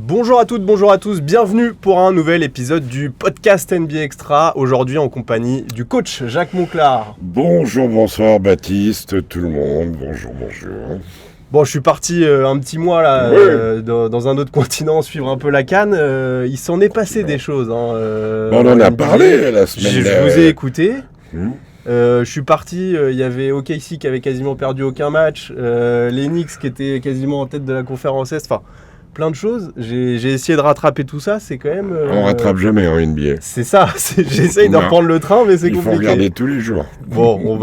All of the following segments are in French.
Bonjour à toutes, bonjour à tous, bienvenue pour un nouvel épisode du podcast NBA Extra, aujourd'hui en compagnie du coach Jacques Monclar. Bonjour, bonsoir Baptiste, tout le monde, bonjour. Bon, je suis parti un petit mois là, dans un autre continent suivre un peu la CAN, il s'en est passé des choses. On en a parlé la semaine dernière. Je vous ai écouté. Je suis parti, il y avait OKC qui avait quasiment perdu aucun match, les Knicks qui étaient quasiment en tête de la conférence Est, enfin plein de choses. J'ai essayé de rattraper tout ça, c'est quand même... On rattrape jamais en NBA. C'est ça, j'essaye de reprendre le train, mais c'est compliqué. Il faut regarder tous les jours. Bon,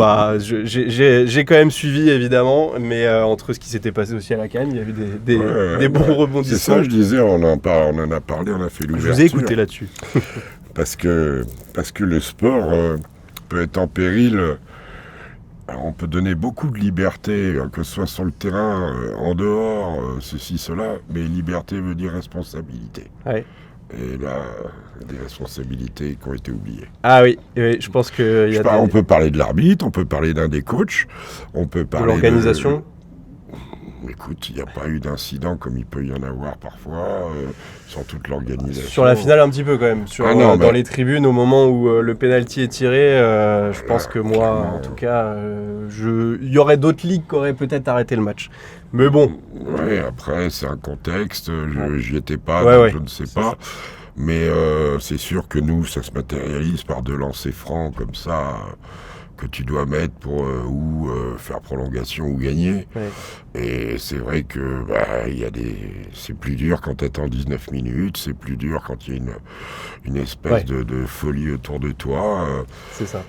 j'ai quand même suivi évidemment, mais entre ce qui s'était passé aussi à la CAN, il y a eu des bons rebondissements. C'est ça, je disais, on en a parlé, on a fait l'ouverture. Je vous ai écouté là-dessus. parce que le sport peut être en péril. Alors on peut donner beaucoup de liberté, que ce soit sur le terrain, en dehors, ceci, cela, mais liberté veut dire responsabilité. Ouais. Et là, des responsabilités qui ont été oubliées. Ah oui, je pense que... On peut parler de l'arbitre, on peut parler d'un des coachs, on peut parler de l'organisation. Écoute, il n'y a pas eu d'incident comme il peut y en avoir parfois, sur toute l'organisation. Sur la finale un petit peu quand même, dans les tribunes au moment où le penalty est tiré, je pense que moi, en tout cas, il y aurait d'autres ligues qui auraient peut-être arrêté le match. Mais bon. Oui, après c'est un contexte, j'y étais pas, je ne sais pas. Mais c'est sûr que nous, ça se matérialise par 2 lancers francs comme ça, que tu dois mettre pour faire prolongation ou gagner. Ouais. Et c'est vrai que c'est plus dur quand tu attends 19 minutes, c'est plus dur quand il y a une espèce de folie autour de toi. C'est ça.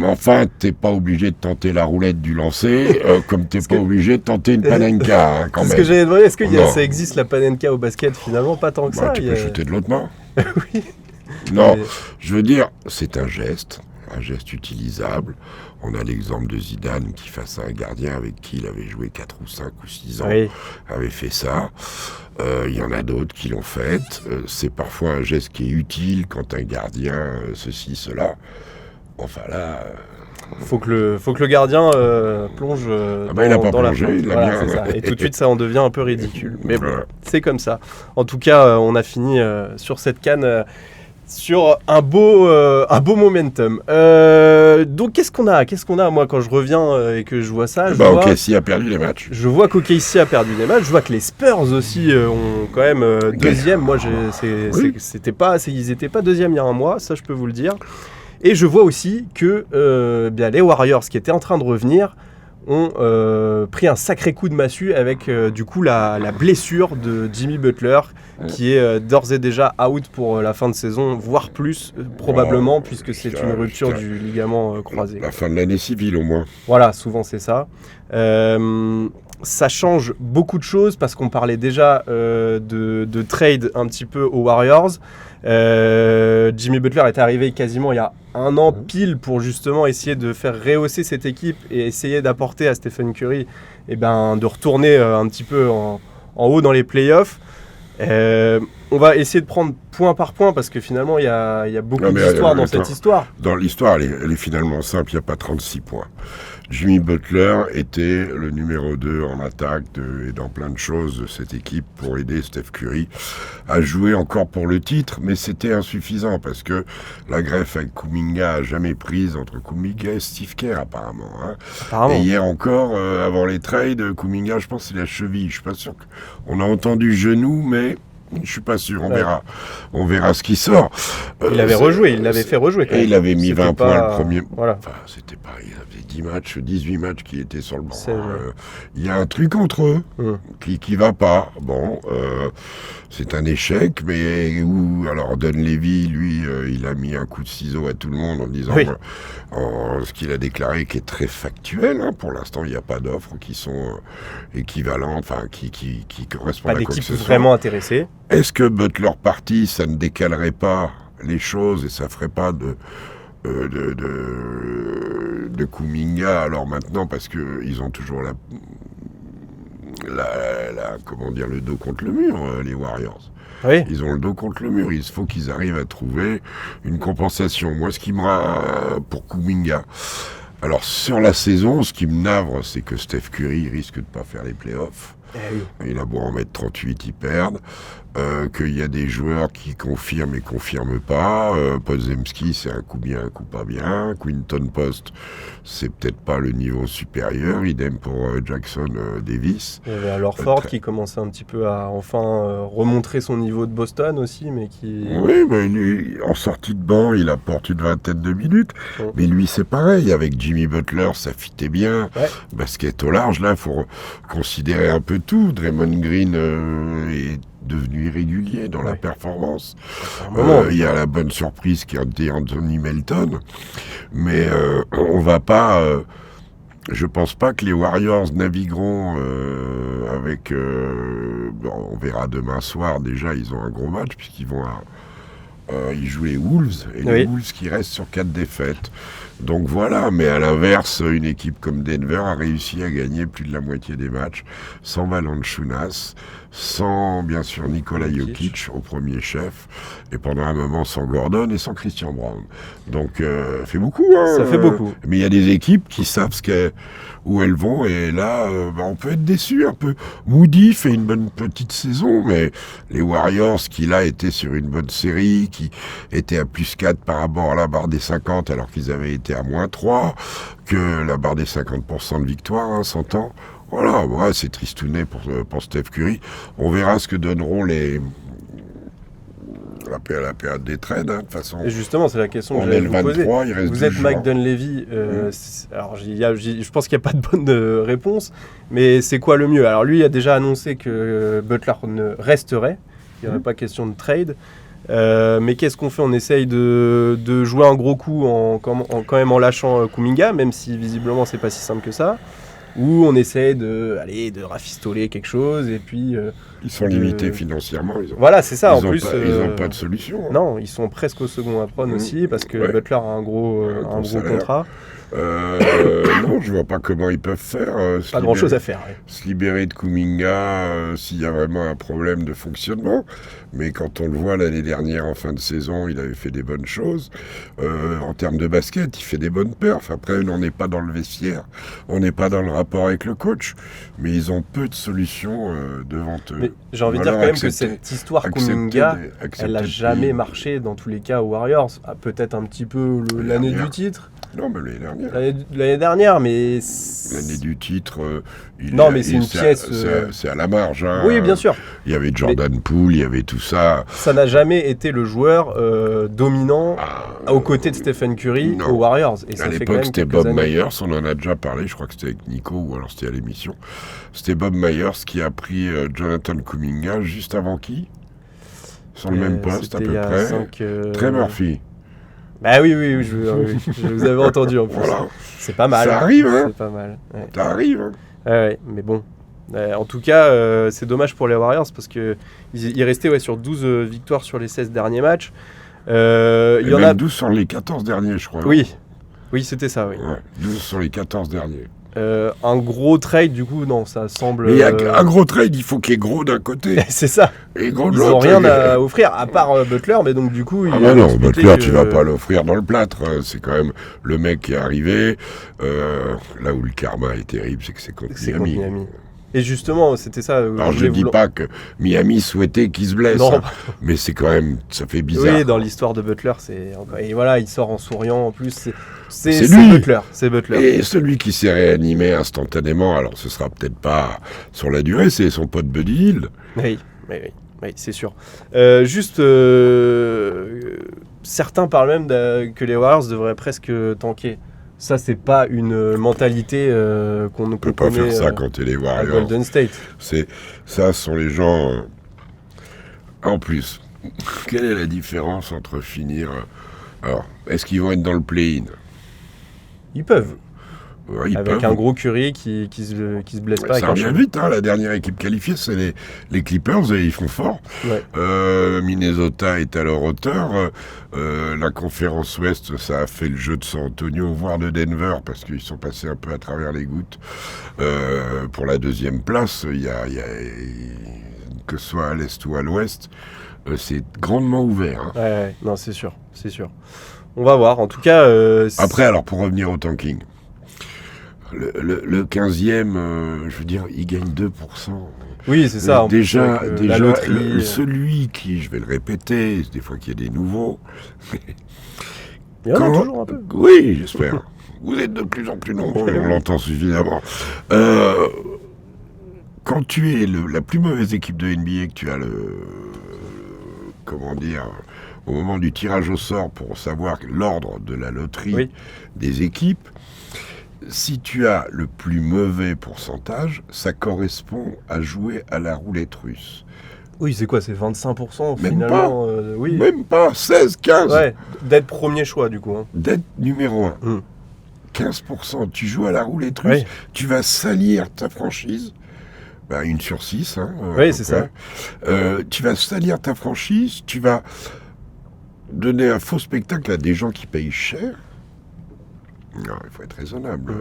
Enfin, t'es pas obligé de tenter la roulette du lancer, comme t'es pas obligé de tenter une panenka, quand même. C'est ce que j'allais demander, est-ce que ça existe la panenka au basket? Finalement, pas tant que ça. Tu peux jeter de l'autre main. Oui. Non, je veux dire, c'est un geste utilisable. On a l'exemple de Zidane qui, face à un gardien avec qui il avait joué 4 ou 5 ou 6 ans, avait fait ça. Il y en a d'autres qui l'ont fait. C'est parfois un geste qui est utile quand un gardien, ceci, cela. Enfin là... Faut que le gardien plonge dans la fin. C'est ça. Et tout de suite, ça en devient un peu ridicule. Mais bon, c'est comme ça. En tout cas, on a fini sur cette CAN... sur un beau momentum. Donc qu'est-ce qu'on a moi quand je reviens et que je vois ça, OKC a perdu les matchs. Je vois qu'OKC a perdu les matchs, je vois que les Spurs aussi ont quand même deuxième. Moi ils étaient pas deuxième il y a un mois, ça je peux vous le dire. Et je vois aussi que les Warriors qui étaient en train de revenir ont pris un sacré coup de massue avec du coup la blessure de Jimmy Butler qui est d'ores et déjà out pour la fin de saison, voire plus probablement, puisque c'est une rupture du ligament croisé. La fin de l'année civile au moins. Voilà, souvent c'est ça. Ça change beaucoup de choses parce qu'on parlait déjà de trade un petit peu aux Warriors. Jimmy Butler est arrivé quasiment il y a un an pile pour justement essayer de faire rehausser cette équipe et essayer d'apporter à Stephen Curry de retourner un petit peu en haut dans les playoffs. On va essayer de prendre point par point parce que finalement il y a beaucoup d'histoires dans cette histoire. Dans l'histoire, elle est finalement simple, il n'y a pas 36 points. Jimmy Butler était le numéro 2 en attaque et dans plein de choses de cette équipe pour aider Steph Curry à jouer encore pour le titre, mais c'était insuffisant parce que la greffe avec Kuminga a jamais prise entre Kuminga et Steve Kerr apparemment. Et hier encore, avant les trades, Kuminga, je pense c'est la cheville, je suis pas sûr qu'on a entendu genou, mais... Je suis pas sûr, on verra ce qui sort. Il avait fait rejouer quand même. Et il avait mis 20 points le premier. Voilà. Enfin, c'était pas, il avait 18 matchs qui étaient sur le banc. Il y a un truc entre eux qui va pas. Bon, c'est un échec, mais alors Dunleavy, lui, il a mis un coup de ciseau à tout le monde en disant ce qu'il a déclaré qui est très factuel. Pour l'instant, il n'y a pas d'offres qui sont équivalentes, enfin qui correspondent à quoi que ce soit. Vraiment intéressé. Est-ce que Butler parti, ça ne décalerait pas les choses et ça ferait pas de Kuminga alors maintenant parce que ils ont toujours le dos contre le mur, les Warriors. Oui. Ils ont le dos contre le mur. Il faut qu'ils arrivent à trouver une compensation. Moi, ce qui pour Kuminga. Alors, sur la saison, ce qui me navre, c'est que Steph Curry risque de pas faire les playoffs. Il a beau en mettre 38, ils perdent. Qu'il y a des joueurs qui confirment et confirment pas. Podziemski, c'est un coup bien, un coup pas bien. Quinton Post, c'est peut-être pas le niveau supérieur. Idem pour Jackson Davis. Il y avait alors Ford qui commençait un petit peu à enfin remontrer son niveau de Boston aussi, mais qui... Oui, mais lui, en sortie de banc, il apporte une vingtaine de minutes. Mais lui, c'est pareil. Avec Jimmy Butler, ça fitait bien. Basket au large, là, il faut considérer un peu tout. Draymond Green est devenu irrégulier dans la performance. Il y a la bonne surprise qui est Anthony Melton, mais on va pas... je pense pas que les Warriors navigueront avec... on verra demain soir, déjà, ils ont un gros match, puisqu'ils vont ils jouent les Wolves, et les Wolves qui restent sur 4 défaites. Donc voilà, mais à l'inverse, une équipe comme Denver a réussi à gagner plus de la moitié des matchs sans Valanciunas, sans bien sûr Nikola Jokic au premier chef, et pendant un moment sans Gordon et sans Christian Brown. Donc ça fait beaucoup. Ça fait beaucoup. Mais il y a des équipes qui savent où elles vont, et là, on peut être déçu un peu. Moody fait une bonne petite saison, mais les Warriors qui là étaient sur une bonne série, qui étaient à plus 4 par rapport à la barre des 50 alors qu'ils avaient été à moins 3, que la barre des 50% de victoire, 100 ans. Voilà, c'est tristounet pour Steph Curry. On verra ce que donneront la période des trades, de toute façon. Et justement, c'est la question que j'allais vous poser. Vous êtes Mike Dunleavy. Alors, je pense qu'il n'y a pas de bonne réponse, mais c'est quoi le mieux? Alors, lui a déjà annoncé que Butler ne resterait. Il n'y aurait pas question de trade. Mais qu'est-ce qu'on fait? On essaye de jouer un gros coup quand même en lâchant Kuminga, même si visiblement c'est pas si simple que ça. Ou on essaie de rafistoler quelque chose et puis... ils sont limités financièrement. Voilà, c'est ça. En plus, ils n'ont pas de solution. Non, ils sont presque au second apron aussi parce que Butler a un gros contrat. Non, je vois pas comment ils peuvent faire. Pas grand-chose à faire. Se libérer de Kuminga s'il y a vraiment un problème de fonctionnement. Mais quand on le voit l'année dernière en fin de saison, il avait fait des bonnes choses. En termes de basket, il fait des bonnes perfs. Après, on n'est pas dans le vestiaire, on n'est pas dans le rapport avec le coach. Mais ils ont peu de solutions devant eux. Mais j'ai envie de dire quand même que cette histoire Kuminga, elle n'a jamais marché dans tous les cas aux Warriors. Peut-être un petit peu l'année du titre. Non, mais l'année dernière. L'année dernière, mais... L'année du titre, mais c'est une pièce... C'est à la marge. Hein. Oui, bien sûr. Il y avait Jordan Poole, il y avait tout ça. Ça n'a jamais été le joueur dominant aux côtés de Stephen Curry aux Warriors. Et à l'époque, c'était Bob Myers, on en a déjà parlé, je crois que c'était avec Nico, ou alors c'était à l'émission. C'était Bob Myers qui a pris Jonathan Kuminga juste avant qui? Sur le même poste, à peu près. Trey Murphy. Bah oui, je vous avais entendu en plus. Voilà. C'est pas mal. Ça arrive, hein. C'est pas mal. Ouais. Ça arrive, hein. Ouais, mais bon. En tout cas, c'est dommage pour les Warriors parce qu'ils restaient sur 12 victoires sur les 16 derniers matchs. Il y en a 12 sur les 14 derniers, je crois. Oui, c'était ça, oui. Ouais, 12 sur les 14 derniers. Un gros trade, du coup, non, ça semble... Mais un gros trade, il faut qu'il y ait gros d'un côté. C'est ça. Et gros de l'autre. Ils n'ont rien à offrir, à part Butler, mais donc du coup... non, Butler, tu vas pas l'offrir dans le plâtre. C'est quand même le mec qui est arrivé. Là où le karma est terrible, c'est que c'est contre Miami. Et justement, c'était ça... Alors, je dis pas que Miami souhaitait qu'il se blesse, mais c'est quand même... Ça fait bizarre. Oui, dans l'histoire de Butler, c'est... Et voilà, il sort en souriant, en plus, c'est Butler. C'est Butler. Et celui qui s'est réanimé instantanément, alors ce sera peut-être pas sur la durée, c'est son pote Buddy Hield. Oui, c'est sûr. Certains parlent même que les Warriors devraient presque tanker. Ça, c'est pas une mentalité qu'on ne peut pas faire ça quand t'es les Warriors. À Golden State. Ça sont les gens... En plus, quelle est la différence entre finir... Alors, est-ce qu'ils vont être dans le play-in? Ils peuvent. Ouais, avec un gros Curry qui se blesse pas. Ça revient vite, hein, la dernière équipe qualifiée, c'est les Clippers et ils font fort. Ouais. Minnesota est à leur hauteur. La conférence Ouest, ça a fait le jeu de San Antonio, voire de Denver, parce qu'ils sont passés un peu à travers les gouttes. Pour la deuxième place, il y a que ce soit à l'Est ou à l'Ouest, c'est grandement ouvert. Hein. Ouais, non, c'est sûr. On va voir. En tout cas... Après, alors, pour revenir au tanking... Le 15e, je veux dire, il gagne 2%. Oui, c'est ça. Déjà, la loterie. celui qui, je vais le répéter, des fois qu'il y a des nouveaux. Il y en a toujours un peu. Oui, j'espère. Vous êtes de plus en plus nombreux, on l'entend suffisamment. Quand tu es la plus mauvaise équipe de NBA, que tu as comment dire, au moment du tirage au sort pour savoir l'ordre de la loterie des équipes, si tu as le plus mauvais pourcentage, ça correspond à jouer à la roulette russe. Oui, c'est quoi? C'est 25% Même finalement pas, oui. Même pas, 16, 15. Ouais, d'être premier choix du coup. Hein. D'être numéro 1. 15%, tu joues à la roulette russe, tu vas salir ta franchise. 1 sur 6. Hein, oui, c'est ça. Tu vas salir ta franchise, tu vas donner un faux spectacle à des gens qui payent cher. Non, il faut être raisonnable.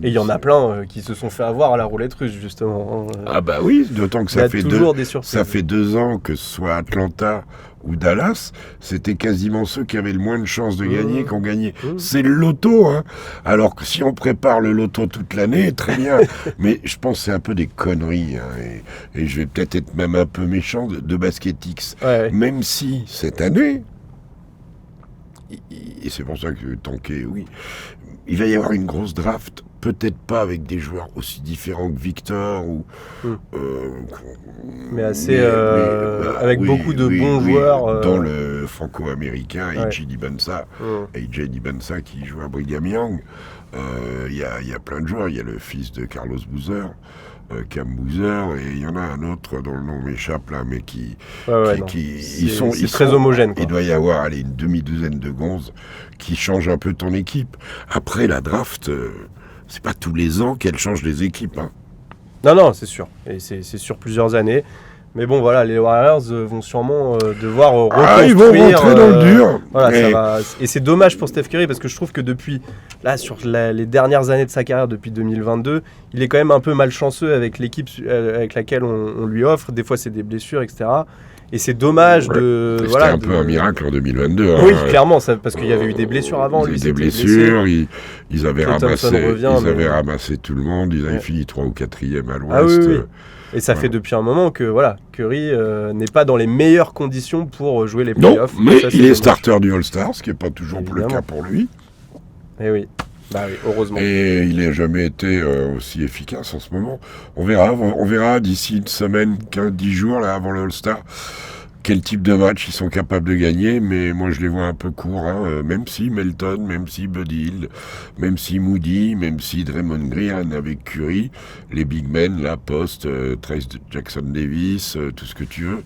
Et il y en a plein qui se sont fait avoir à la roulette russe, justement. Ah bah oui, d'autant que ça fait, ça fait 2 ans que ce soit Atlanta ou Dallas, c'était quasiment ceux qui avaient le moins de chances de gagner qui ont gagné. C'est le loto, hein. Alors que si on prépare le loto toute l'année, très bien. Mais je pense que c'est un peu des conneries. Hein, et je vais peut-être être même un peu méchant de BasketX. Ouais. Même si cette année... Et c'est pour ça que tanker, oui. Il va y avoir une grosse draft, peut-être pas avec des joueurs aussi différents que Victor, mais assez avec beaucoup de bons joueurs. Dans le franco-américain, AJ Dibunsa, qui joue à Brigham Young. Il y a plein de joueurs. Il y a le fils de Carlos Boozer. Cam Boozer, et il y en a un autre dont le nom m'échappe là, mais ils sont très homogène. Il doit y avoir une demi-douzaine de gonzes qui changent un peu ton équipe. Après la draft, c'est pas tous les ans qu'elle change les équipes. Hein. Non, c'est sûr. Et c'est sur plusieurs années. Mais bon, voilà, les Warriors vont sûrement devoir reconstruire. Ils vont rentrer dans le dur. Voilà, ça va. Et c'est dommage pour Steph Curry parce que je trouve que depuis, là, sur les dernières années de sa carrière, depuis 2022, il est quand même un peu malchanceux avec l'équipe avec laquelle on lui offre. Des fois, c'est des blessures, etc. Et c'est dommage de. C'était un peu un miracle en 2022. Oui, clairement, parce qu'il y avait eu des blessures avant. Des blessures, ils avaient ramassé tout le monde, ils avaient fini 3 ou 4e à l'Ouest. Ah oui. Et ça fait depuis un moment que Curry n'est pas dans les meilleures conditions pour jouer les playoffs. Non, mais il est starter du All-Star, ce qui n'est pas toujours le cas pour lui. Eh oui. Bah oui, heureusement. Et il n'a jamais été aussi efficace en ce moment. On verra d'ici une semaine, 10 jours là, avant le All-Star, quel type de match ils sont capables de gagner. Mais moi, je les vois un peu courts. Hein, même si Melton, même si Buddy Hield, même si Moody, même si Draymond Green avec Curry, les big men, la Post, Trace Jackson Davis, tout ce que tu veux.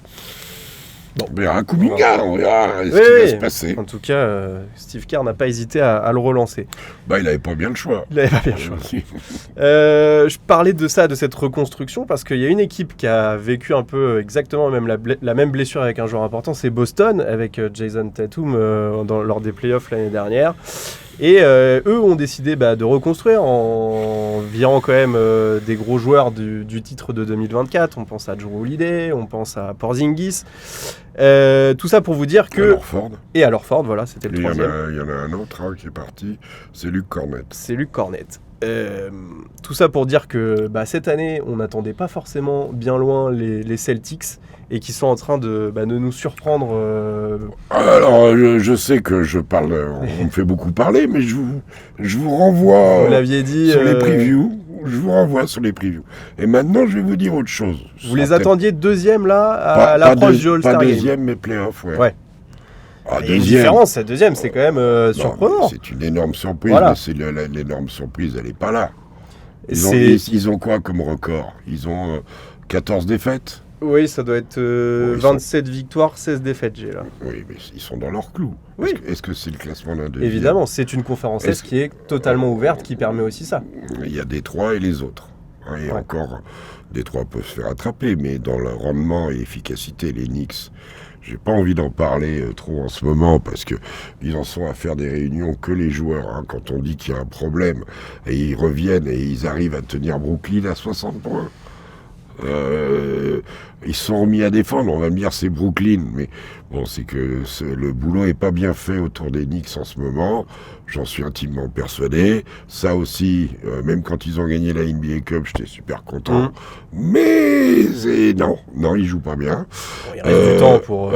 Bon, on verra Kuminga, on verra ce qui va se passer. En tout cas, Steve Kerr n'a pas hésité à le relancer. Il n'avait pas bien le choix. Je parlais de cette reconstruction, parce qu'il y a une équipe qui a vécu un peu exactement la même blessure avec un joueur important, c'est Boston, avec Jason Tatum lors des playoffs l'année dernière. Et eux ont décidé de reconstruire en virant quand même des gros joueurs du titre de 2024. On pense à Jrue Holiday, on pense à Porzingis. Tout ça pour vous dire que... Et à Orford, voilà, c'était le troisième. Il y en a un autre qui est parti, c'est Luke Cornett. Tout ça pour dire que cette année, on n'attendait pas forcément bien loin les Celtics et qui sont en train de nous surprendre. Alors, je sais que je parle, on me fait beaucoup parler, mais je vous renvoie vous l'aviez dit, sur les previews. Je vous renvoie sur les previews. Et maintenant, je vais vous dire autre chose. Vous les attendiez deuxième là, à l'approche du All-Star Game. Pas deuxième, mais playoff, ouais. Et une différence, cette deuxième, c'est quand même surprenant. C'est une énorme surprise, mais l'énorme surprise, elle n'est pas là. Ils ont quoi comme record? Ils ont 14 défaites. Oui, ça doit être 27 victoires, 16 défaites, j'ai là. Oui, mais ils sont dans leur clou. Oui. Est-ce que c'est le classement d'un deuxième? Évidemment, c'est une conférence Est qui est totalement ouverte, qui permet aussi ça. Il y a Détroit et les autres. Et encore, Détroit peuvent se faire attraper, mais dans le rendement et l'efficacité, les Knicks, j'ai pas envie d'en parler trop en ce moment, parce que ils en sont à faire des réunions que les joueurs. Hein, quand on dit qu'il y a un problème, et ils reviennent et ils arrivent à tenir Brooklyn à 60 points. Ils se sont remis à défendre. On va me dire c'est Brooklyn, mais bon, c'est que le boulot est pas bien fait autour des Knicks en ce moment. J'en suis intimement persuadé. Ça aussi, même quand ils ont gagné la NBA Cup, j'étais super content. Mais non, ils jouent pas bien. Bon, il reste du temps pour...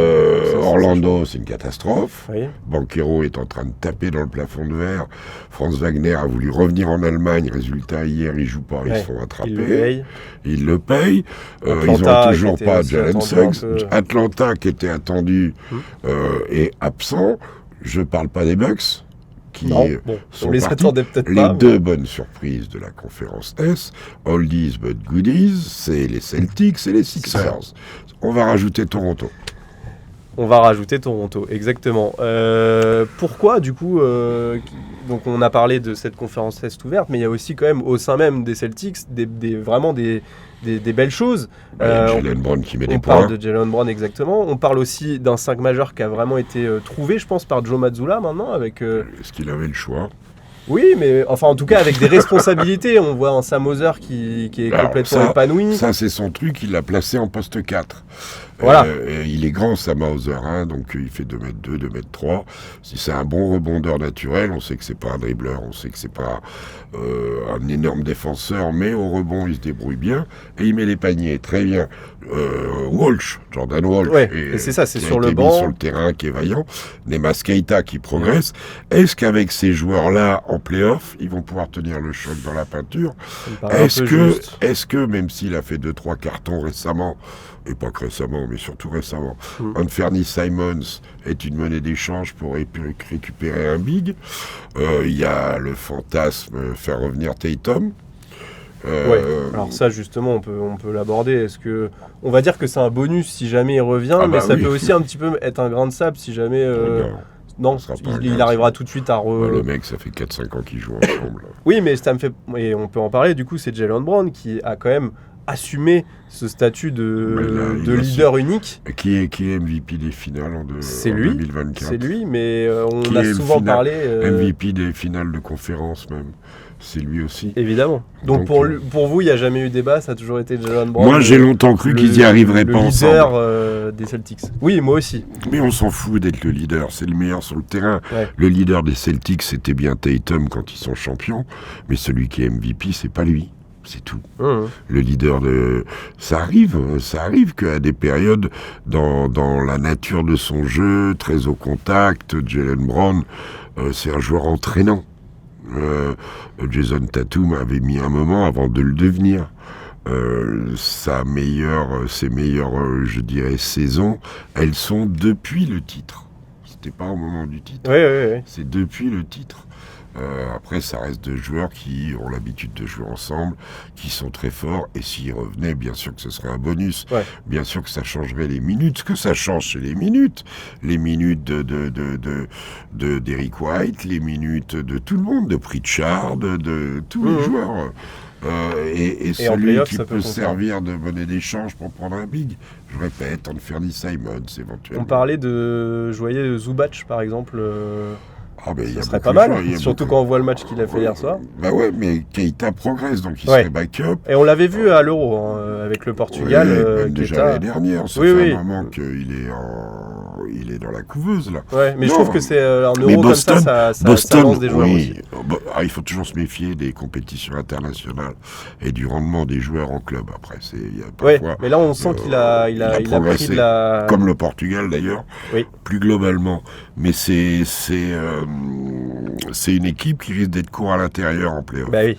Orlando, c'est une catastrophe. Oui. Banchero est en train de taper dans le plafond de verre. Franz Wagner a voulu revenir en Allemagne. Résultat, hier, ils jouent pas, ils se font attraper. Ils le payent. Ils n'ont toujours pas Jalen Suggs. Atlanta, qui était attendu, est absent. Je parle pas des Bucks. Qui sont on les attendait peut-être les deux bonnes surprises de la conférence S, oldies but goodies, c'est les Celtics et les Sixers. On va rajouter Toronto. On va rajouter Toronto, exactement. Pourquoi, du coup, donc on a parlé de cette conférence Est ouverte, mais il y a aussi quand même au sein même des Celtics vraiment des belles choses. Jalen Brown qui met des points. On parle de Jalen Brown, exactement. On parle aussi d'un 5 majeur qui a vraiment été trouvé, je pense, par Joe Mazzulla maintenant. Est-ce qu'il avait le choix ? Oui, mais enfin, en tout cas, avec des responsabilités. On voit un Sam Hauser qui est complètement épanoui. Ça, c'est son truc, il l'a placé en poste 4. Voilà. Il est grand, Sam Hauser, donc il fait 2m2, 2m3. Si c'est un bon rebondeur naturel, on sait que c'est pas un dribbleur, on sait que c'est pas un énorme défenseur, mais au rebond, il se débrouille bien et il met les paniers. Très bien. Jordan Walsh, et c'est ça, c'est qui sur a le été banc. mis sur le terrain, qui est vaillant. Nemas Keita qui progresse. Est-ce qu'avec ces joueurs-là, en play-off, ils vont pouvoir tenir le choc dans la peinture ? Est-ce que, même s'il a fait 2-3 cartons récemment, et pas que récemment, mais surtout récemment, Anthony Simons est une monnaie d'échange pour récupérer un big. Il y a le fantasme faire revenir Tatum. Alors ça justement on peut l'aborder. Est-ce que on va dire que c'est un bonus si jamais il revient, mais ça peut aussi un petit peu être un grain de sable si jamais non, il arrivera tout de suite à le mec, ça fait 4-5 ans qu'ils jouent ensemble. Oui, mais ça me fait et on peut en parler. Du coup, c'est Jalen Brown qui a quand même assumé ce statut de leader unique. Qui est MVP des finales en 2024. C'est lui, mais on a souvent parlé... MVP des finales de conférence même. C'est lui aussi. Évidemment. Donc pour vous, il n'y a jamais eu débat, ça a toujours été Jalen Brown. Moi, j'ai longtemps cru qu'ils n'y arriveraient pas ensemble. Le leader des Celtics. Oui, moi aussi. Mais on s'en fout d'être le leader, c'est le meilleur sur le terrain. Ouais. Le leader des Celtics, c'était bien Tatum quand ils sont champions, mais celui qui est MVP, c'est pas lui. C'est tout. Le leader de... Ça arrive qu'à des périodes, dans la nature de son jeu, très au contact, Jalen Brown, c'est un joueur entraînant. Jason Tatum avait mis un moment avant de le devenir. Ses meilleures, je dirais, saisons, elles sont depuis le titre. C'était pas au moment du titre. Oui. C'est depuis le titre. Après, ça reste deux joueurs qui ont l'habitude de jouer ensemble, qui sont très forts, et s'ils revenaient, bien sûr que ce serait un bonus. Ouais. Bien sûr que ça changerait les minutes. Ce que ça change, c'est les minutes. Les minutes d'Eric White, les minutes de tout le monde, de Pritchard, de tous les joueurs. Et celui qui peut servir de monnaie d'échange pour prendre un big, je répète, Anthony Simons éventuellement. On parlait de Joyer Zubac, par exemple. Ça serait pas mal, surtout quand on voit le match qu'il a fait hier soir. Bah ouais, mais Keita progresse, donc il serait backup. Et on l'avait vu à l'Euro, avec le Portugal. Même déjà l'année dernière, ça fait un moment qu'il est dans la couveuse, là. Ouais, mais je trouve que c'est un Euro Boston, comme ça lance des joueurs aussi. Il faut toujours se méfier des compétitions internationales et du rendement des joueurs en club, après. Mais là, on sent qu'il a pris de la... Comme le Portugal, d'ailleurs, plus globalement. Mais c'est une équipe qui risque d'être court à l'intérieur en play-off. Bah oui.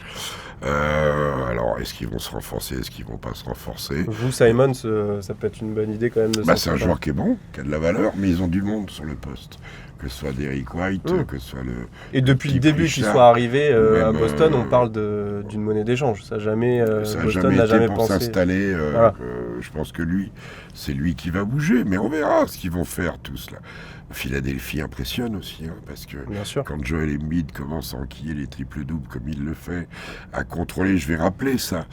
Alors, est-ce qu'ils vont se renforcer, est-ce qu'ils vont pas se renforcer? Vous, Simons, ça peut être une bonne idée quand même. C'est un joueur qui est bon, qui a de la valeur, mais ils ont du monde sur le poste. Que ce soit Derrick White, que ce soit le... Et depuis le début qu'ils soient arrivés à Boston, on parle d'une monnaie d'échange. Ça Boston n'a jamais pour pensé s'installer. Je pense que c'est lui qui va bouger, mais on verra ce qu'ils vont faire tous là. Philadelphie impressionne aussi, parce que quand Joel Embiid commence à enquiller les triples-doubles comme il le fait, à contrôler, je vais rappeler ça.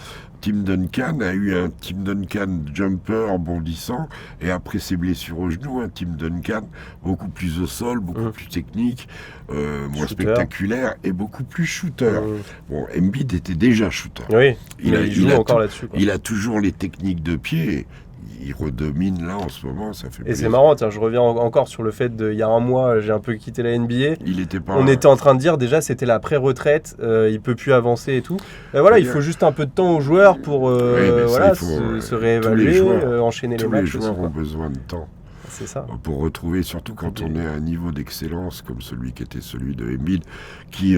Tim Duncan a eu un Tim Duncan jumper bondissant, et après ses blessures au genou, un Tim Duncan beaucoup plus au sol, beaucoup plus technique, moins spectaculaire et beaucoup plus shooter. Bon, Embiid était déjà shooter. Oui, il joue encore là-dessus. Il a toujours les techniques de pied. Il redomine là en ce moment, ça fait plaisir. Et c'est marrant, tiens, je reviens encore sur le fait il y a un mois, j'ai un peu quitté la NBA. On était en train de dire déjà c'était la pré-retraite, il peut plus avancer et tout. Et voilà, il faut juste un peu de temps aux joueurs pour se réévaluer, enchaîner les matchs. Tous les joueurs ont besoin de temps. C'est ça. Pour retrouver, surtout quand on est à un niveau d'excellence comme celui qui était celui de Embiid, qui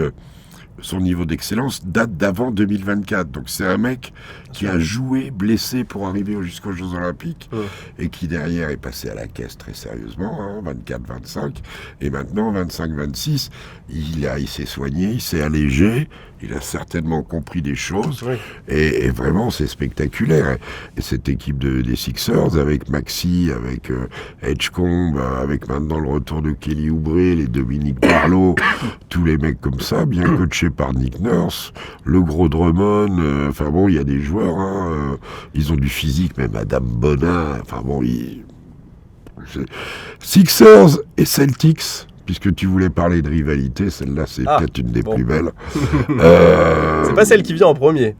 son niveau d'excellence date d'avant 2024. Donc c'est un mec qui a joué blessé pour arriver jusqu'aux Jeux Olympiques et qui derrière est passé à la caisse très sérieusement, 24-25, et maintenant 25-26, il s'est soigné, il s'est allégé, il a certainement compris des choses, et vraiment c'est spectaculaire. Et cette équipe des Sixers, avec Maxey, avec Edgecombe, avec maintenant le retour de Kelly Oubre, les Dominique Barlow, tous les mecs comme ça, bien coachés par Nick Nurse, le gros Drummond, enfin bon, il y a des joueurs, ils ont du physique, même Adam Bonin, enfin bon, Sixers et Celtics, puisque tu voulais parler de rivalité, celle-là c'est peut-être une des plus belles. C'est pas celle qui vient en premier.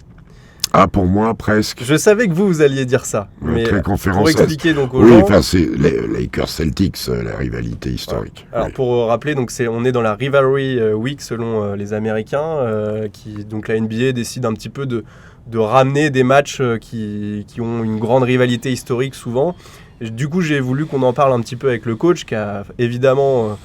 Ah, pour moi, presque. Je savais que vous alliez dire ça. Mais pour expliquer donc aux gens... Oui, enfin, c'est les Lakers-Celtics, la rivalité historique. Alors, pour rappeler, donc on est dans la Rivalry Week, selon les Américains, donc la NBA décide un petit peu de ramener des matchs qui ont une grande rivalité historique, souvent. Et du coup, j'ai voulu qu'on en parle un petit peu avec le coach, qui a évidemment...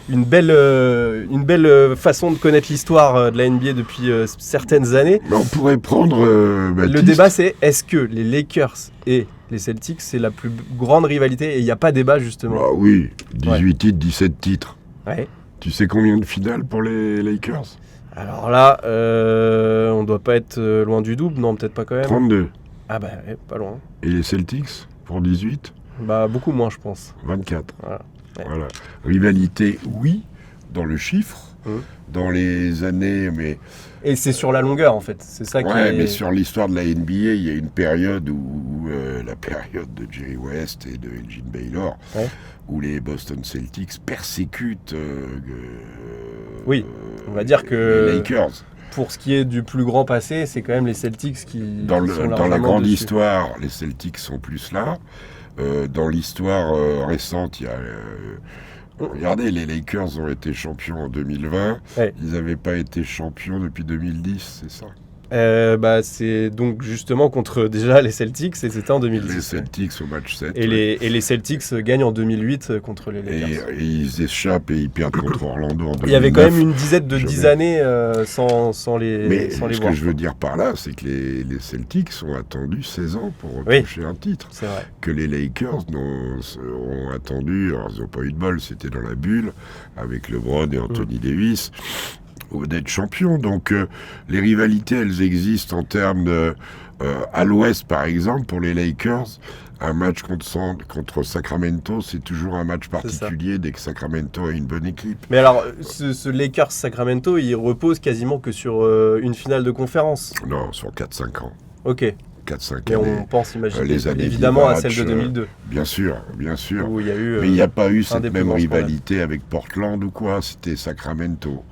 une belle façon de connaître l'histoire de la NBA depuis certaines années. On pourrait prendre le débat, c'est est-ce que les Lakers et les Celtics, c'est la plus grande rivalité, et il n'y a pas débat justement. Ah oui, 18 titres, 17 titres. Ouais. Tu sais combien de finales pour les Lakers ? Alors là, on doit pas être loin du double, non, peut-être pas quand même. 32. Ah bah, pas loin. Et les Celtics pour 18 ? Bah, beaucoup moins, je pense. 24. Voilà. Ouais. Voilà. Rivalité, oui, dans le chiffre, dans les années, mais... Et c'est sur la longueur, en fait. C'est ça qui est... mais sur l'histoire de la NBA, il y a une période où la période de Jerry West et de Elgin Baylor, où les Boston Celtics persécutent on va dire que les Lakers. Pour ce qui est du plus grand passé, c'est quand même les Celtics qui dans la grande dessus. Histoire, les Celtics sont plus là. Dans l'histoire récente, il y a... regardez, les Lakers ont été champions en 2020. Ils n'avaient pas été champions depuis 2010, c'est ça ? C'est donc justement contre déjà les Celtics, et c'était en 2010. Les Celtics au match 7. Et les Celtics gagnent en 2008 contre les Lakers. Et ils échappent et ils perdent contre Orlando en 2009. Il y avait quand même une dizaine de 10 années sans les voir. Ce que je veux dire par là, c'est que les Celtics ont attendu 16 ans pour retoucher un titre. C'est vrai. Que les Lakers ont attendu, alors ils n'ont pas eu de bol, c'était dans la bulle, avec LeBron et Anthony Davis, d'être champions. Donc les rivalités, elles existent en termes de... à l'ouest, par exemple, pour les Lakers, un match contre Sacramento, c'est toujours un match particulier dès que Sacramento a une bonne équipe. Mais alors, ce Lakers-Sacramento, il repose quasiment que sur une finale de conférence. Non, sur 4-5 ans. Ok. 4-5 années. On pense, imaginer, les années évidemment, match, à celle de 2002. Bien sûr. Où il y a eu, mais il n'y a pas eu cette même rivalité avec Portland ou quoi, c'était Sacramento.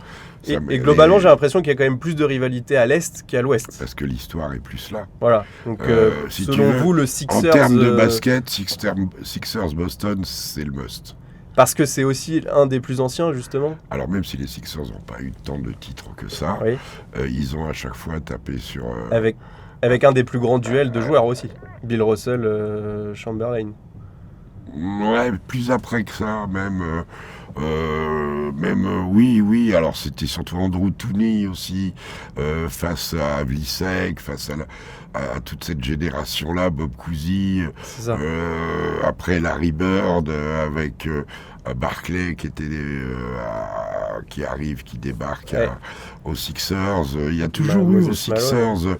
Et globalement, j'ai l'impression qu'il y a quand même plus de rivalité à l'Est qu'à l'Ouest. Parce que l'histoire est plus là. Voilà. Donc, si selon vous, le Sixers... En termes de basket, Sixers-Boston, c'est le must. Parce que c'est aussi un des plus anciens, justement. Alors, même si les Sixers n'ont pas eu tant de titres que ça, ils ont à chaque fois tapé sur... Avec un des plus grands duels de joueurs aussi. Bill Russell, Chamberlain. Ouais, plus après que ça, même... oui, alors c'était surtout Andrew Tooney aussi, face à Havlicek, face à toute cette génération-là, Bob Cousy, après Larry Bird, avec Barclay qui débarque aux Sixers. Il y a toujours eu aux Sixers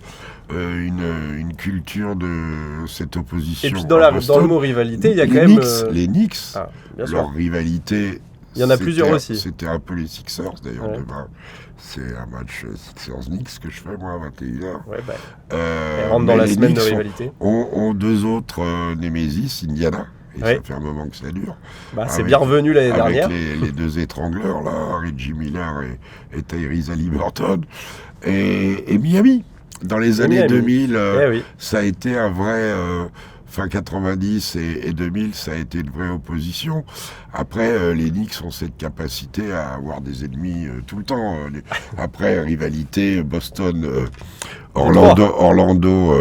une culture de cette opposition. Et puis dans le mot rivalité, il y a quand même... Les Knicks, leur rivalité... Il y en a plusieurs aussi. C'était un peu les Sixers, d'ailleurs, Ouais. demain. C'est un match Sixers-Knicks que je fais, moi, à 21h. Ouais, bah, elle rentre dans la semaine de rivalité. ont deux autres Némésis, Indiana. Et Ouais. ça fait un moment que ça dure. Bah, c'est Avec- bien revenu l'année dernière. Avec les deux étrangleurs, là, Reggie Miller et Tyrese Haliburton. Et Miami. Dans les années Miami. 2000, Eh oui. ça a été un vrai... fin 90 et 2000, ça a été une vraie opposition. Après, les Knicks ont cette capacité à avoir des ennemis tout le temps. Après, rivalité Boston, Orlando,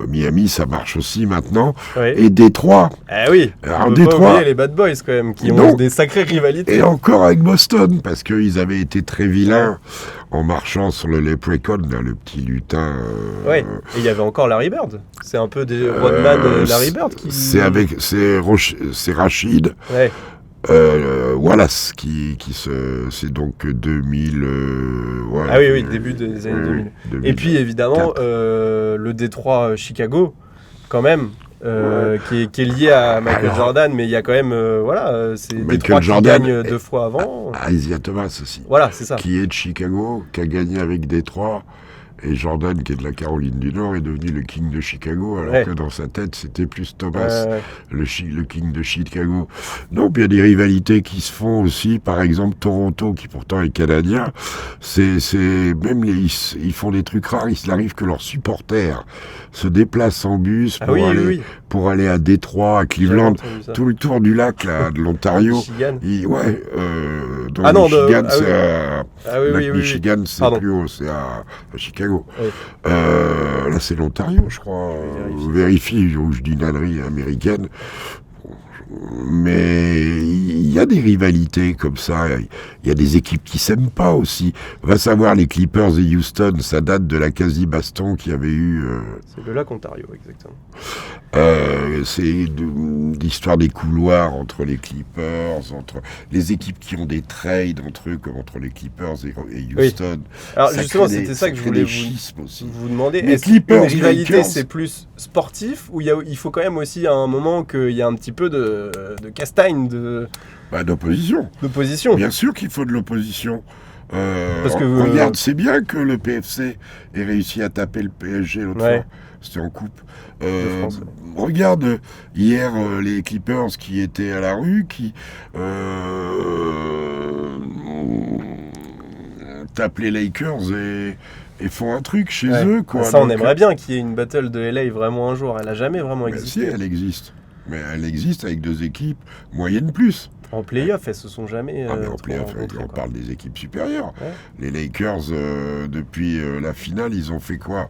Miami, ça marche aussi maintenant. Ouais. Et Détroit. Eh oui. Alors, On peut pas oublier les Bad Boys quand même, qui Non. ont des sacrées rivalités. Et encore avec Boston, parce qu'ils avaient été très vilains en marchant sur le Leprechaun, là, le petit lutin. Ouais. Et il y avait encore Larry Bird. C'est un peu des Rodman Larry Bird qui. C'est Rachid. Ouais. Wallace c'est donc 2000 ouais, Ah oui, début des années 2000. 2000. Et puis évidemment, le Détroit Chicago, quand même, qui est lié à Michael Alors, Jordan, mais il y a quand même, c'est Michael Détroit Jordan qui gagne 2 fois avant. Isaiah Thomas aussi, Voilà, c'est ça. qui est de Chicago, qui a gagné avec Détroit. Et Jordan, qui est de la Caroline du Nord, est devenu le king de Chicago, alors que dans sa tête, c'était plus Thomas, le king de Chicago. Donc, il y a des rivalités qui se font aussi. Par exemple, Toronto, qui pourtant est canadien, même ils font des trucs rares. Il arrive que leurs supporters se déplacent en bus pour aller à Détroit, à Cleveland, tout le tour du lac là, de l'Ontario. Michigan. Dans Michigan, Michigan, c'est plus haut, c'est à Chicago. Oui. Là, c'est l'Ontario, je crois. Vérifie, où je dis une ânerie américaine. Mais il y a des rivalités comme ça. Il y a des équipes qui s'aiment pas aussi. Va savoir, les Clippers et Houston, ça date de la quasi-baston qu'il y avait eu. C'est le lac Ontario, exactement. C'est l'histoire des couloirs entre les Clippers, entre les équipes qui ont des trades entre eux, comme entre les Clippers et Houston. Oui. Alors justement, c'était ça que je voulais vous demander. Les Est-ce Clippers, qu'une rivalité, Lakers, c'est plus sportif ou il faut quand même aussi à un moment qu'il y a un petit peu de castagne, d'opposition. d'opposition? Bien sûr qu'il faut de l'opposition. Parce que regarde, c'est bien que le PFC ait réussi à taper le PSG l'autre fois. C'était en coupe. France, regarde, hier, les Clippers qui étaient à la rue, qui tapent les Lakers et font un truc chez eux. Quoi. Ça, on aimerait bien qu'il y ait une battle de LA vraiment un jour. Elle n'a jamais vraiment existé. Si, elle existe. Mais elle existe avec deux équipes moyennes plus. En play-off, elles se sont jamais. Mais en play-off, on parle des équipes supérieures. Ouais. Les Lakers, depuis la finale, ils ont fait quoi?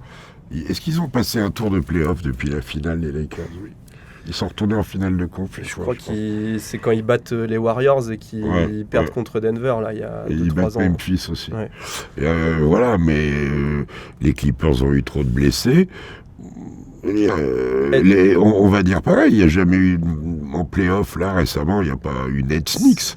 Est-ce qu'ils ont passé un tour de play-off depuis la finale, les Lakers? Oui. Ils sont retournés en finale de conf. Je crois que c'est quand ils battent les Warriors et qu'ils perdent contre Denver, là, il y a 2-3 ans. Ils battent Memphis aussi. Ouais. Voilà, mais les Clippers ont eu trop de blessés. On va dire pareil, il n'y a jamais eu en play-off là récemment, il n'y a pas eu Nets Knicks.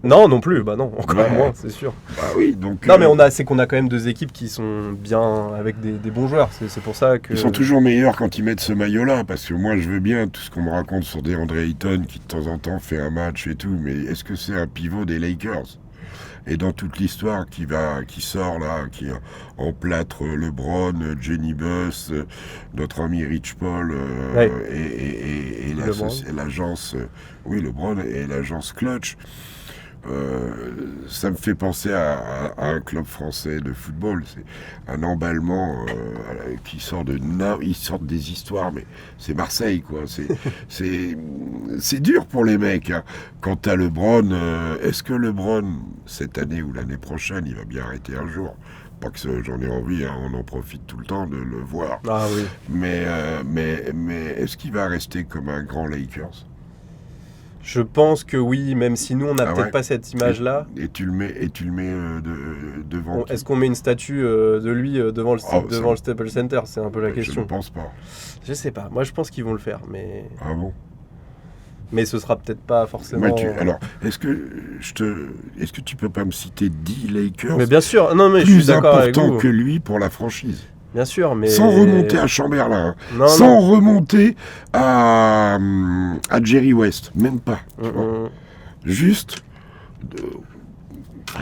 Non plus, non, encore moins, c'est sûr. Bah oui, donc. Non, mais c'est qu'on a quand même deux équipes qui sont bien avec des bons joueurs. C'est pour ça que. Ils sont toujours meilleurs quand ils mettent ce maillot-là, parce que moi je veux bien tout ce qu'on me raconte sur DeAndre Ayton qui de temps en temps fait un match et tout, mais est-ce que c'est un pivot des Lakers? Et dans toute l'histoire qui sort là, qui emplâtre LeBron, Jenny Buss, notre ami Rich Paul et l'agence, LeBron et l'agence Clutch. Ça me fait penser à un club français de football. C'est un emballement qui sort ils sortent des histoires, mais c'est Marseille, quoi. C'est dur pour les mecs. Hein. Quant à LeBron, est-ce que LeBron, cette année ou l'année prochaine, il va bien arrêter un jour? Pas que j'en ai envie, hein, on en profite tout le temps de le voir. Ah oui. Mais est-ce qu'il va rester comme un grand Lakers? Je pense que oui, même si nous on n'a peut-être pas cette image-là. Et tu le mets devant. Est-ce qu'on met une statue de lui devant le Staples Center? C'est un peu la question. Je ne pense pas. Je sais pas. Moi je pense qu'ils vont le faire, mais. Ah bon? Mais ce sera peut-être pas forcément. Alors, est-ce que tu peux pas me citer 10 Lakers? Mais bien sûr. Non, mais plus je suis d'accord avec vous. important que lui pour la franchise. Bien sûr, mais... Sans remonter à Chamberlain, sans remonter à Jerry West, même pas. juste...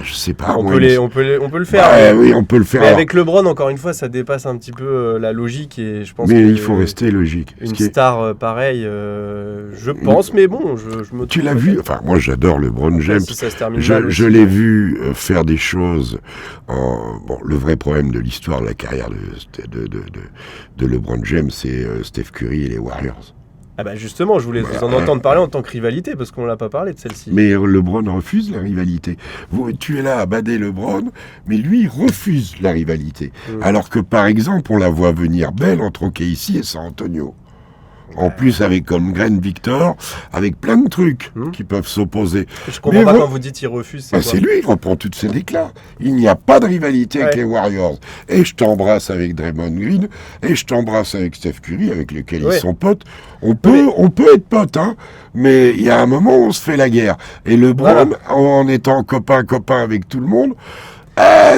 je sais pas. On peut le faire. Bah, oui, on peut le faire. Mais avec LeBron, encore une fois, ça dépasse un petit peu la logique et je pense mais il faut rester logique. Une star pareille, je pense, mais bon, je me. Tu l'as vu. Enfin, moi, j'adore LeBron James. Si ça se termine je l'ai vu faire des choses. Bon, le vrai problème de l'histoire de la carrière de LeBron James, c'est Steph Curry et les Warriors. Ah bah justement, je voulais vous en entendre parler en tant que rivalité, parce qu'on l'a pas parlé de celle-ci. Mais LeBron refuse la rivalité. Tu es là à bader LeBron, mais lui refuse la rivalité. Alors que par exemple, on la voit venir belle entre OKC et San Antonio. En plus, avec Holmgren, Victor, avec plein de trucs qui peuvent s'opposer. Je comprends pas quand vous dites il refuse. C'est lui, il reprend toutes ses déclats. Il n'y a pas de rivalité avec les Warriors. Et je t'embrasse avec Draymond Green, et je t'embrasse avec Steph Curry, avec lesquels ils sont potes. On peut être potes, hein, mais il y a un moment où on se fait la guerre. Et LeBron, en étant copain avec tout le monde,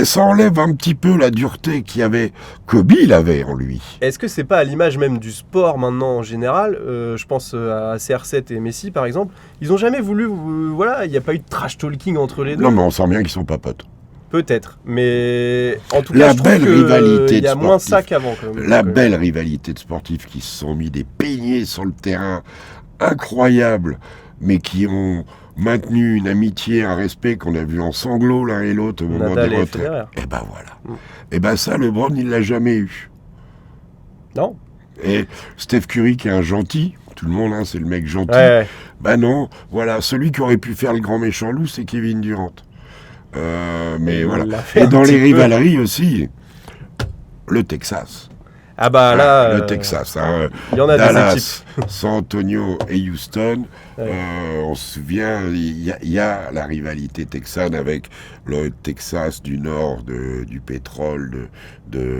ça enlève un petit peu la dureté Kobe l'avait en lui. Est-ce que c'est pas à l'image même du sport maintenant en général, je pense à CR7 et Messi par exemple, ils ont jamais voulu, il n'y a pas eu de trash talking entre les deux. Non mais on sent bien qu'ils sont pas potes. Peut-être, mais en tout cas, je trouve qu'il y a moins ça qu'avant. Belle rivalité de sportifs qui se sont mis des peignets sur le terrain incroyables, mais qui ont maintenu une amitié, un respect qu'on a vu en sanglots l'un et l'autre au moment des retraites. Et ben voilà. Et ben ça, LeBron, il l'a jamais eu. Non. Et Steph Curry, qui est un gentil, tout le monde, c'est le mec gentil. Ben non, voilà, celui qui aurait pu faire le grand méchant loup, c'est Kevin Durant. Mais voilà. Et dans les rivaleries aussi, le Texas. Ah bah là, le Texas, il y en a Dallas, des équipes. San Antonio et Houston. On se souvient, il y a la rivalité texane avec le Texas du Nord, du pétrole,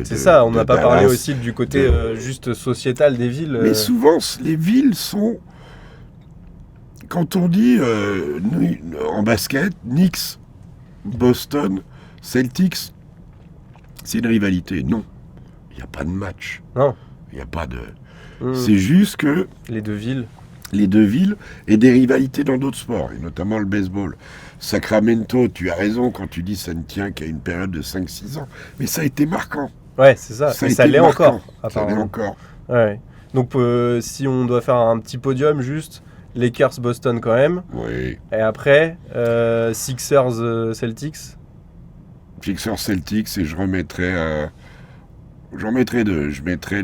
c'est ça, on n'a pas parlé aussi du côté juste sociétal des villes. Mais souvent, les villes sont... Quand on dit en basket, Knicks, Boston, Celtics, c'est une rivalité. Non. Il n'y a pas de match. Non. Il n'y a pas de... C'est juste que... Les deux villes et des rivalités dans d'autres sports, et notamment le baseball. Sacramento, tu as raison quand tu dis ça ne tient qu'à une période de 5-6 ans. Mais ça a été marquant. Ouais, c'est ça. Et ça l'est encore. Ça l'est encore. Ouais. Donc, si on doit faire un petit podium, juste Lakers, Boston quand même. Oui. Et après, Sixers, Celtics. Sixers, Celtics, et je remettrai... J'en mettrai deux. Je mettrai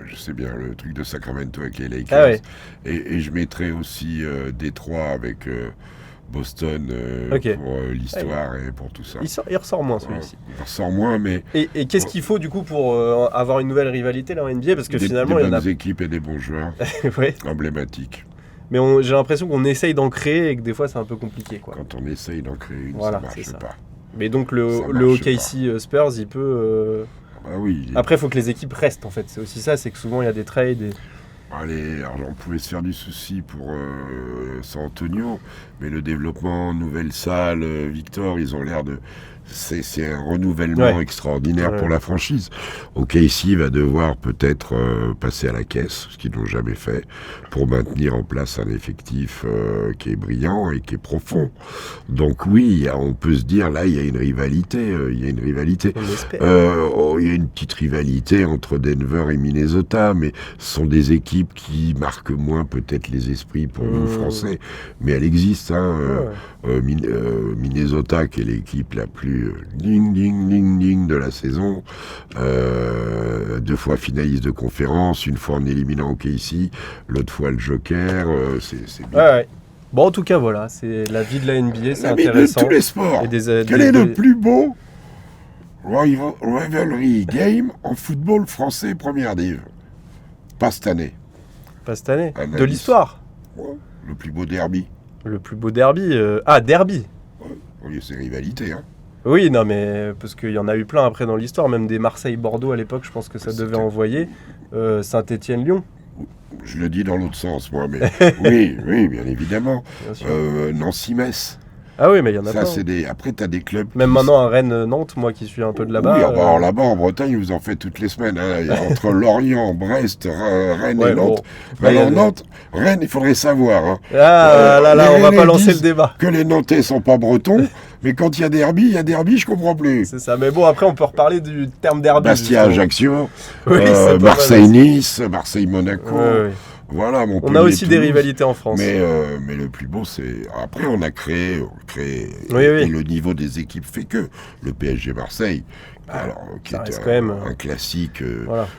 je sais bien, le truc de Sacramento avec les Lakers. Et je mettrai aussi Détroit avec Boston pour l'histoire et pour tout ça. Il ressort moins celui-ci. Il ressort moins, mais... Et qu'est-ce qu'il faut du coup pour avoir une nouvelle rivalité là en NBA? Parce que finalement, il y en a des équipes et des bons joueurs emblématiques. Mais j'ai l'impression qu'on essaye d'en créer et que des fois c'est un peu compliqué. Quand on essaye d'en créer une, ça marche pas. Mais donc le OKC Spurs, il peut... oui. Après, il faut que les équipes restent, en fait. C'est aussi ça, c'est que souvent, il y a des trades. Alors, on pouvait se faire du souci pour San Antonio, mais le développement, nouvelle salle, Victor, ils ont l'air de... C'est un renouvellement extraordinaire pour la franchise. OKC va devoir peut-être passer à la caisse, ce qu'ils n'ont jamais fait, pour maintenir en place un effectif qui est brillant et qui est profond. Donc oui, on peut se dire, là, il y a une rivalité. Il y a une petite rivalité entre Denver et Minnesota, mais ce sont des équipes qui marquent moins peut-être les esprits pour nous, Français. Mais elle existe, Minnesota, qui est l'équipe la plus ding de la saison, 2 fois finaliste de conférence, une fois en éliminant OKC, l'autre fois le Joker, c'est bien. Ouais. Bon, en tout cas, voilà, c'est la vie de la NBA, c'est intéressant. De tous les sports, quel est le plus beau rivalry game en football français première div? Pas cette année. De l'histoire. Ouais, le plus beau derby. Le plus beau derby. Derby. Oui, c'est rivalité, Oui, non, mais parce qu'il y en a eu plein après dans l'histoire, même des Marseille-Bordeaux à l'époque, je pense que ça devait envoyer. Saint-Étienne-Lyon. Je le dis dans l'autre sens, moi, mais oui, bien évidemment. Nancy-Metz. Ah oui, mais il y en a Ça, plein. Après, tu as des clubs. Même maintenant à Rennes-Nantes, moi qui suis un peu de là-bas. Oui, alors là-bas, en Bretagne, vous en faites toutes les semaines. Hein. Il y a entre Lorient, Brest, Rennes et Nantes. Bon. Alors, Nantes, Rennes, il faudrait savoir. Hein. Ah là, on va pas lancer le disent débat. Que les Nantais sont pas bretons, mais quand il y a derby, je comprends plus. C'est ça, mais bon, après on peut reparler du terme derby. Bastia-Ajaccio, Oui, Marseille-Nice, Marseille-Monaco. Oui. Voilà, On a aussi des rivalités en France. Mais le plus beau, c'est... Après, on a créé Oui. et le niveau des équipes fait que le PSG Marseille, qui est quand même un classique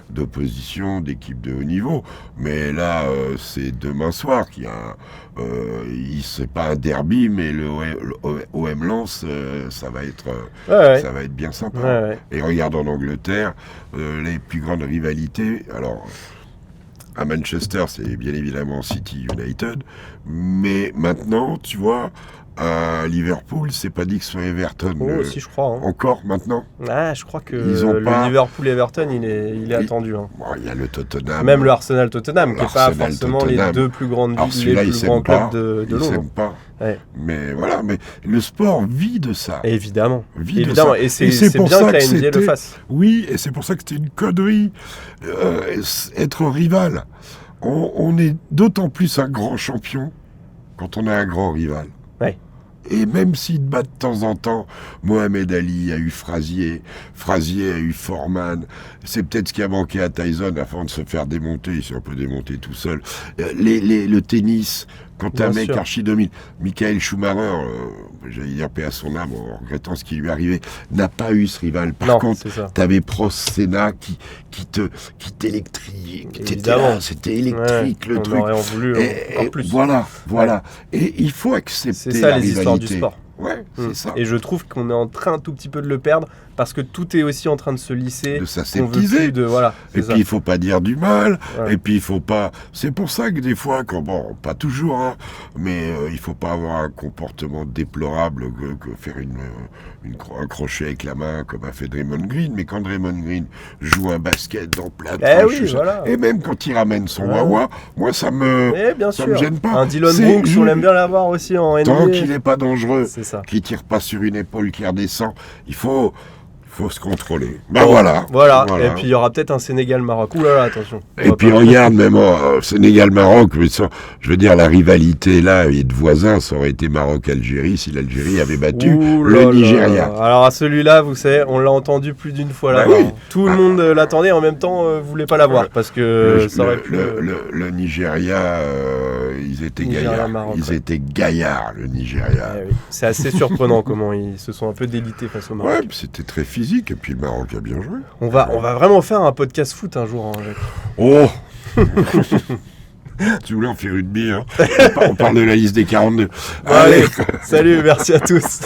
d'opposition, d'équipe de haut niveau. Mais là, c'est demain soir qu'il y a c'est pas un derby, mais le OM Lens, ça va être bien sympa. Ouais. Et regarde en Angleterre, les plus grandes rivalités... Alors, à Manchester, c'est bien évidemment City United, mais maintenant, tu vois, à Liverpool, c'est pas dit que ce soit Everton. Si, je crois. Hein. Encore maintenant. Ah, je crois que le Liverpool-Everton, il est attendu. Hein. Bon, il y a le Tottenham. Même le Arsenal-Tottenham, qui n'est pas forcément les deux plus grandes villes, les plus grands clubs de Londres. Ils s'aiment pas. Ouais. Mais voilà, mais le sport vit de ça. Évidemment. De ça. Et c'est bien que la NBA le fasse. Oui, et c'est pour ça que c'était une connerie. Être rival. On est d'autant plus un grand champion quand on a un grand rival. Ouais. Et même s'il te bat de temps en temps, Mohamed Ali a eu Frazier a eu Foreman, c'est peut-être ce qui a manqué à Tyson avant de se faire démonter, il s'est un peu démonté tout seul. Le tennis, quand un mec archi-domine, Michael Schumacher, j'allais dire paix à son âme en regrettant ce qui lui arrivait, n'a pas eu ce rival. Par contre, t'avais Prost Senna qui t'électrise, c'était électrique le truc. On aurait en voulu en plus. Voilà. Et il faut accepter c'est ça, la les rivalité. histoires du sport. Ouais, c'est ça. Et je trouve qu'on est en train un tout petit peu de le perdre parce que tout est aussi en train de se lisser, de s'aseptiser. Et puis il faut pas dire du mal. Et puis il faut pas. C'est pour ça que des fois, pas toujours, hein, mais il faut pas avoir un comportement déplorable que faire un crochet avec la main comme a fait Draymond Green. Mais quand Draymond Green joue un basket dans plein de et même quand il ramène son wawa, moi ça me gêne pas. Un Dylan Brooks, on aime bien l'avoir aussi en NBA. Tant qu'il n'est pas dangereux. Qui tire pas sur une épaule qui redescend, il faut se contrôler. Voilà. Et puis il y aura peut-être un Sénégal-Maroc. Ouh là là, attention. Et puis regarde, même Sénégal-Maroc, je veux dire, la rivalité là et de voisins, ça aurait été Maroc-Algérie si l'Algérie avait battu le Nigeria. Alors à celui-là, vous savez, on l'a entendu plus d'une fois là. Tout le monde l'attendait, en même temps voulait pas l'avoir parce que ça aurait pu. Le Nigeria, ils étaient gaillards. Ils étaient gaillards, le Nigeria. Oui. C'est assez surprenant comment ils se sont un peu délités face au Maroc. Ouais, c'était très physique et puis le Maroc a bien joué. On va vraiment faire un podcast foot un jour, hein, Jacques. Oh. Tu voulais en faire une bière, hein. On parle de la liste des 42. Allez, salut, merci à tous.